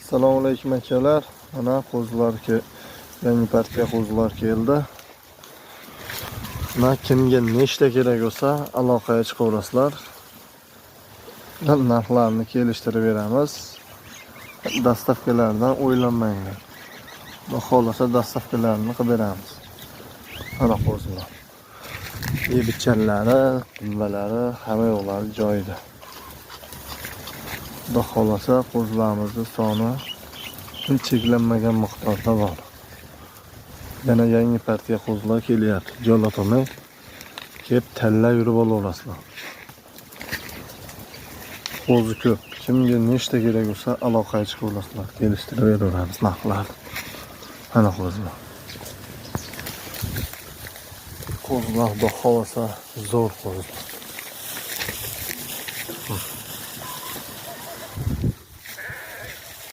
Assalomu alaykum akalar. Mana qo'zilarga yangi partiya qo'zilar keldi. Mana kimga nechta kerak bo'lsa aloqaga chiqaverasizlar. Narxlarni kelishtirib beramiz. Dastavkalardan o'ylanmanglar. Xohlasa dastavkalarni qilib beramiz. Mana qo'zilar. Bichanlari, dumbalari, hamma yo'llari joyida. Xudo xohlasa qo'zilarimizni soni cheklanmagan miqdorda bor. Yana yangi partiya qo'zilar kelyapti. Jo'latomay kelib tanlab yurib olaverasizlar. Qo'zi ko'p. Kimga nechta kerak bo'lsa aloqaga chiqaverasizlar. Kelishtirib beraveramiz narxlarni. Mana qo'zilar. Qo'zilar xudo xohlasa zo'r qo'zilar.